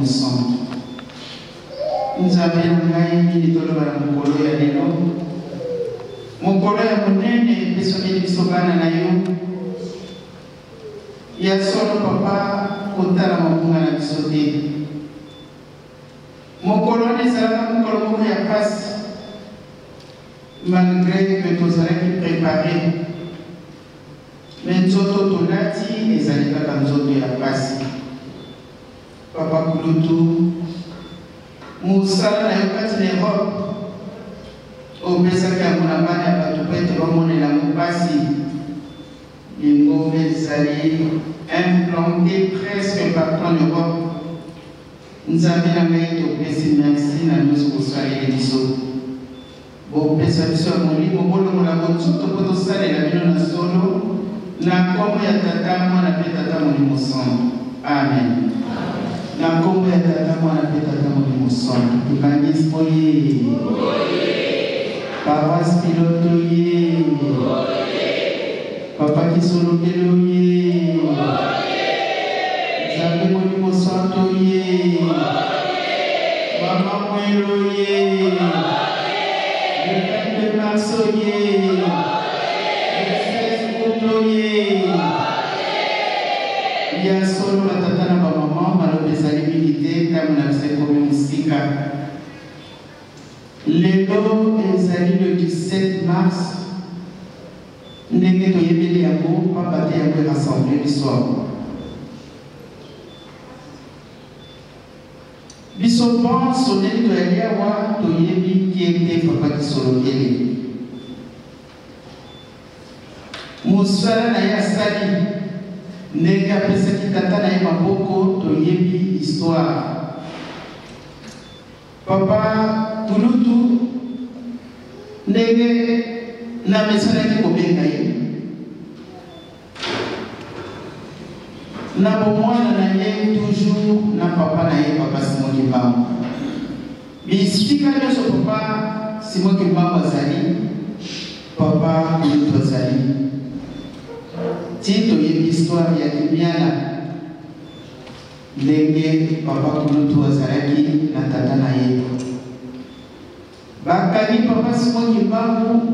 Molimo Santo. Nous avons gagné les dollars à mon colo et à l'élo. Mon colo est mon nez et personne ne se bat à l'aïe. Il y a solo papa, autant à mon à la bisoté. Mon colo est là, mon colo est à passe. Malgré que nous avons préparé. Mais nous avons donati et ça n'est pas comme nous avons passe. Papa Kulutu. Moussa na yokati l'Europe au pesaka ya monamani ya bato pete bamonela mopasi lingo ezali implanté presque partout en Europe. Nzambe na ngai topesi merci na nyonso kosalela biso bopesa biso ya molimo bolongola bonzoto mpo tosalela bino na solo na nkombo ya tata mwana mpe tata molimo santo amen. Na kombo ya tata mwana mpe tata molimo santo evangeliste oye paroisse pilote oye papa kisolokele oye nzambe molimo santo oye mama mwelo oye le 22 mars oye le 16 août oye ya solo la tata na bamama balopesali milite ntango na biso ekomi mosika lelo ezali le 17 mars ndenge toyebeli yango pamba te yango erassemble biso biso bonso ndenge toyali awa toyebi kiete papa kisolokele mosala na ye asali ndenge apesaki tata na ye maboko toyebi histoire papa Kulutu ndenge namesanaki kobenga ye na bomwana na ye toujours na papa na ye papa Simon Kimbangu bisika nyonso papa Simon Kimbangu azali papa Kulutu azali Tito yebi histoire ya Kimiana ndenge papa Kulutu azalaki na tata na ye bakani papa Simon Kimbangu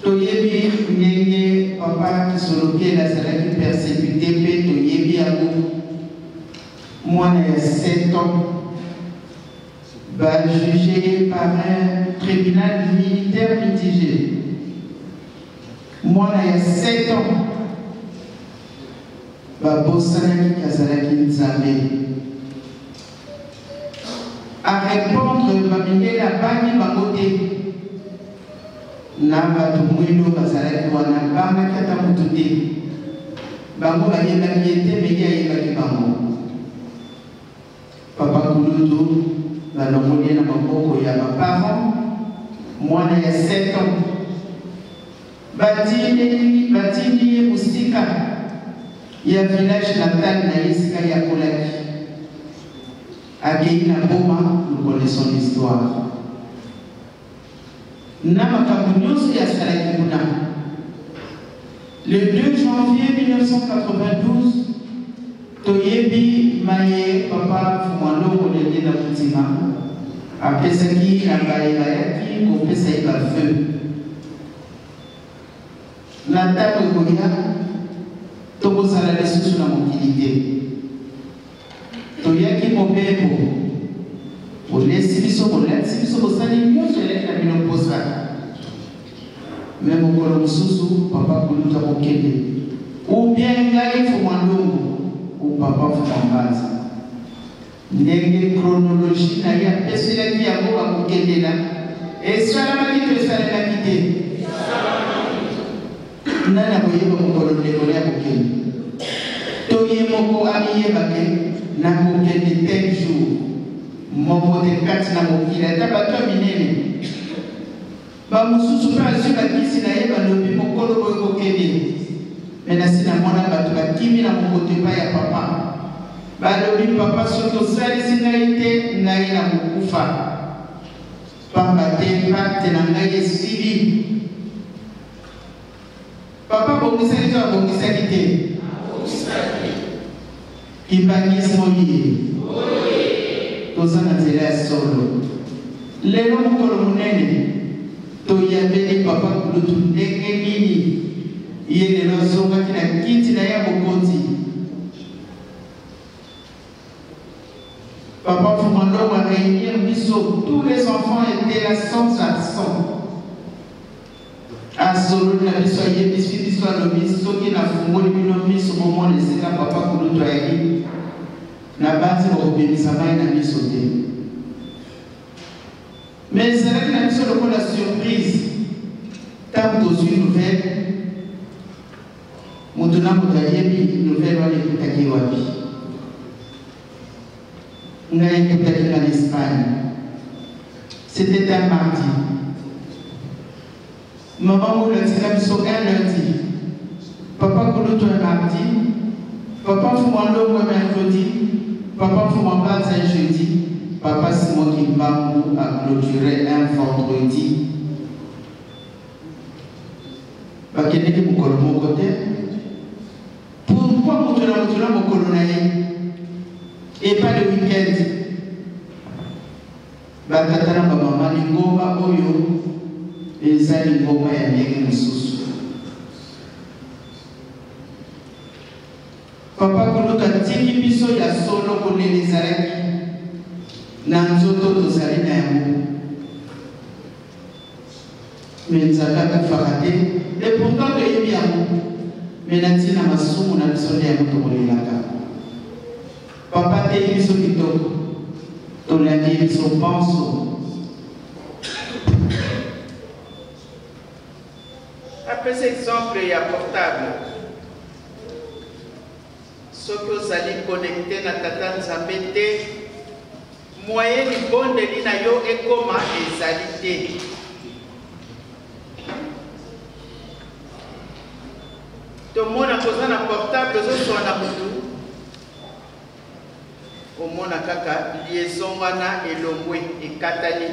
toyebi ndenge papa Kisolokele azalaki persécuté mpe toyebi yango mwana ya 7 ans jugé par un tribunal militaire mitigé mwana ya 7 ans babosanaki azalaki nzambe à répondre bamindela bani bango te na bato mwendo bazalaki wana bangaki ata motu te bango bayebaki ye te meki ayebaki bango papa Kulutu balongoli ye na maboko ya baparent mwana ya 7 ans batindi ye mosika ya village natal na ye esika ya kolaki akei na boma. Nous connaissons l'histoire na makambo nyonso ya asalaki kuna le 2 janvier 1992 toyebi maye papa Fumwalongo lende na mutima apesaki na bayaki kopesa ye bafeu na ntango ekoya tokozala lisusu na mokili te toyaki mobembo olesi biso kolatisi biso kosali nyonso eleki na bino mposa me mokolo mosusu papa Kulutu akokende ubien ngai Fumwalongo upapa Fumwambanza ndenge chronologie na ye apeselaki yango bakokendela esalamaki to esalemaki te nani akoyeba mokolo ndekolo ya kokende toye moko amiyebake nakokende tel jour moko te kati na mokili ata bato minene bamosusu mpe azwi bakisi na ye balobi mokolo boye kokende me nasi na mwana bato bakimi na mokoto epai ya papa balobi papa soki osalisi ngai te ngai na kokufa pamba te pacte na ngai esili papa bongisaki to abongisaki te qui bangis moyi tozana nzela ya solo lelo mokolo monene toyambeli papa kulutu ndenge nini ye lelo azongaki na kiti na ya bokonzi. Papa Fumando va réunir biso, tous les enfants étaient là sans accent. À solo na biso ye biso no biso ki na fungoli bino biso moment les états papa kulutu ayaki na basi ko bebisa mai na biso te. Mais c'est là que la mission de la surprise. Tant dans une nouvelle, maintenant vous avez une nouvelle à l'écoute à Kiwabi. On a écouté en Espagne. C'était un mardi. Maman vous l'a dit la mission un lundi. Papa Kouloutou un mardi. Papa Foumando un mercredi. Papa Foumamba un jeudi. Papa Simon Kimbamou a clôturé un vendredi. Bakendeki mukolo moko te. Pourquoi mutula mukolo na ye? Et pas le week-end. Bakatana ba mama lingomba oyo eza lingomba ya ndenge mosusu. Papa Kulutu atiki biso ya solo konene ezalaki na nzoto tozali na yango. Mais nzambe akufaka te. Et pourtant toyebi yango. Mais natina masumu na biso nde yango tokolelaka. Papa te biso kitoko. Tolandi biso panso. Après cet exemple, il y a portable. Ce que vous allez connecter na tata nzambe te. Moyen ni bonde li na yo ekoma ezali te. Tomona koza na portable zo na mutu. Omona kaka liaison wana elongwe ekatani.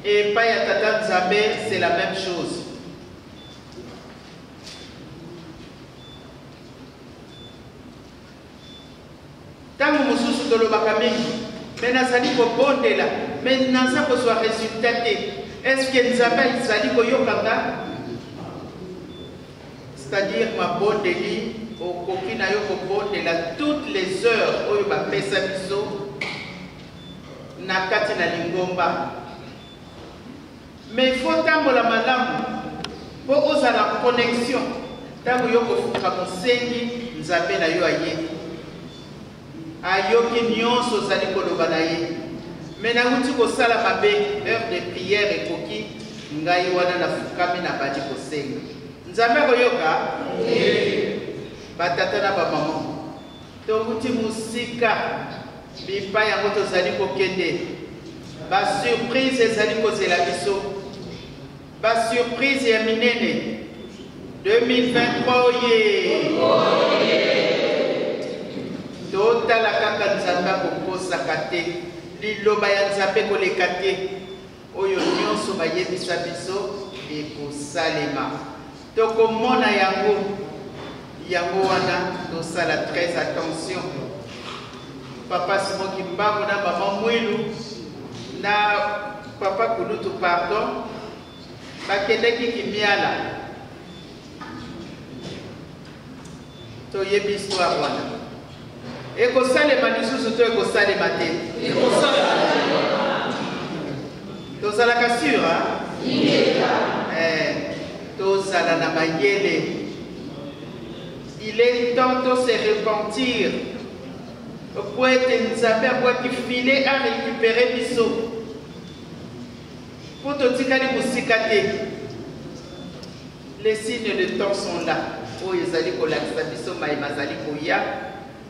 Et pas ya tata nzambe, c'est la même chose. Tango mususu tolobaka mingi, mais nazali kobondela, mais naza kozwa résultat te. Est-ce que nzambe ezali koyokanga? C'est-à-dire ma bondeli okoki na yo kobondela toutes les heures oyo bapesa biso na kati na lingomba. Mais il faut tambola malamu po ozala connexion. Tango yo kofuka mosengi nzambe na yo aye. Ayoki nyonso ozali koloba na ye. Mais nauti kosala mabe, heure de prière ekoki ngai wana nafukami na badi kosenga. Nzambe koyoka? Batata na ba maman. Tokuti musika bipa yango tozali kokende. Ba surprise ezali kozela biso. Ba surprise ya minene. 2023 oye. Totala kaka nzambe kokosaka te. Liloba ya nzambe koleka te. Oyo nyonso bayebisa biso ekosalema. Tokomona yango wana tosala très attention. Papa Simon Kimbangu na maman Mwilu na papa Kulutu pardon bakendeki kimiala toyebi histoire wana ekosalema lisusu to ekosalema te tozalaka sur tozala na mayele. Il est temps de se repentir pour être nzambe pour qui filer à récupérer biso pour te tikali musikate. Les signes de temps sont là. Oh ezali ko lakisa biso mai mazali koya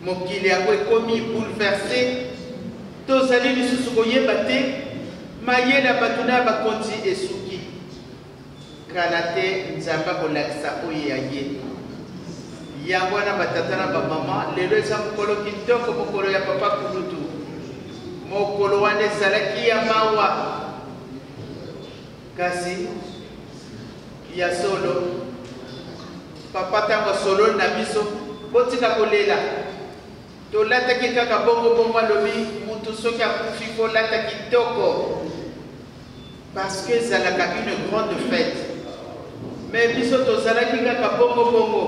mokili yango ekomi bouleversé tozali lisusu koyeba te mayele batuna bakonzi esuki kala te nzambe kolakisa oyo yaye yango wana batata na bamama lelo eza mokolo kitoko mokolo ya papa Kulutu mokolo wana ezalaki ya mawa kasi ya solo papa tango solo na biso botika kolela to lata kaka bongo bongo lobi mutu soki akufi ko lata kitoko parce que zalaka une grande fête mais biso to zalaki kaka bongo bongo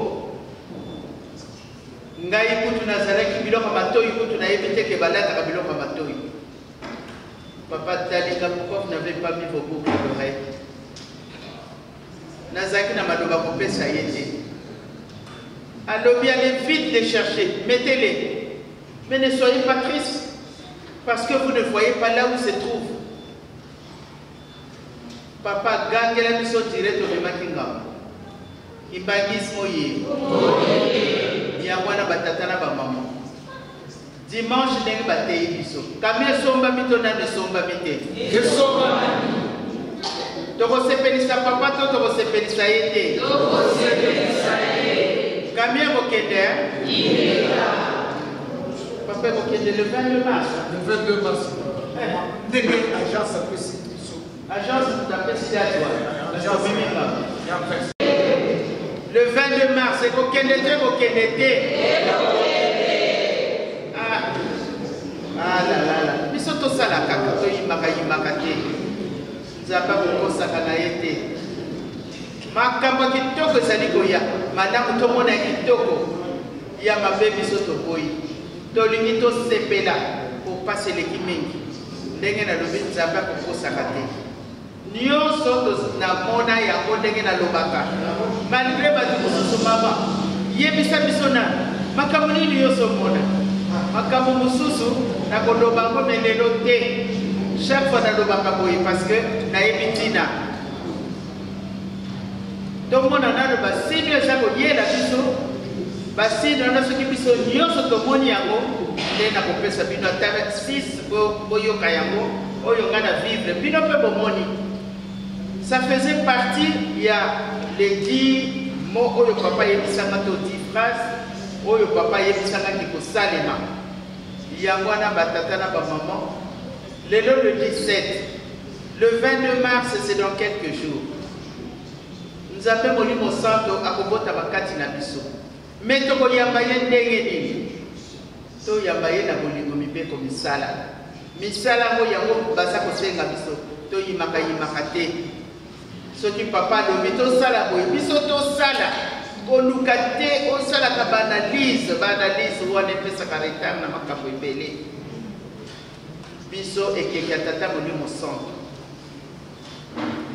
ngai kutu na zalaki biloko matoi kutu na yebite ke balata ka biloko matoi papa Talika pourquoi vous n'avez pas mis vos boucles d'oreilles nazaki na madoba kopesa yete alors bien allez vite les chercher mettez-les mais ne soyez pas tristes parce que vous ne voyez pas là où se trouve papa gangela biso direct au makinga ibangismo ye ya mwana batata na ba maman dimanche ndenge batei biso kamia somba mito na ne somba mite esomba toko sepelisa papa to toko sepelisa yete kamia bokende papa bokende le 22 mars ndenge agence apesi agence d'apesi à toi le 22 mars bokende te ah là là biso to sala kaka to yimaka te nzamba kokosaka na ye te makambo kitoko ezali koya malamu tomona kitoko ya mabe biso toboyi tolingi tosepela kopasa eleki mingi ndenge nalobi nzambe akokosaka te nyonso namona yango ndenge nalobaka malgré bato mosusu mama yebisa biso na makambo nini nyonso mona makambo mosusu nakoloba ngo melelo te chaque fois nalobaka boye parce que nayebi ntina tomona nano basini eza koyela biso basini wana soki biso nyonso tomoni yango nde nakopesa bino ata 6 boyoka yango oyo nga na vivre bino mpe bomoni ça faisait partie ya les 10 mots oyo papa yebisanga to 10 phrases oyo papa yebisangaki kosalema yango wana batata na bamaman lelo le 17 le 22 mars c'est dans quelques jours nzambe molimo santo akobota bakati na biso me tokoyamba ye ndenge nini toyamba ye na bolingo mibeko misala yango yango baza kosenga biso toyimaka te soki papa alobi tosala boye biso tosala koluka te osalaka baanalyse wana epesaka retard na makambo ebele biso ekeke ya tata molimo santo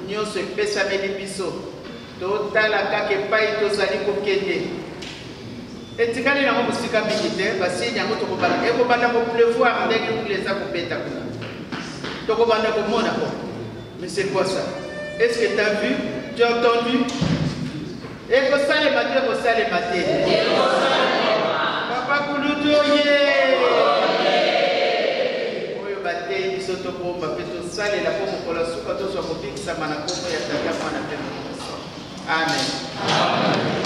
nyonso epesameli biso totala kaka epai tozali kokende etikali nango mosika mingi te basini yango ekobanda kopleuvoir ndenge kule eza kobeta kuna tokobanda komona po mais c'est quoi ça? Est-ce que tu as vu? Tu as entendu? Et que ça les matés, que ça les matés. Papa Kulutu, oyo bate bisoto bomba peto sale la pomo kola suka to so kopikisa mana kombo ya tata mwana pembe. Amen.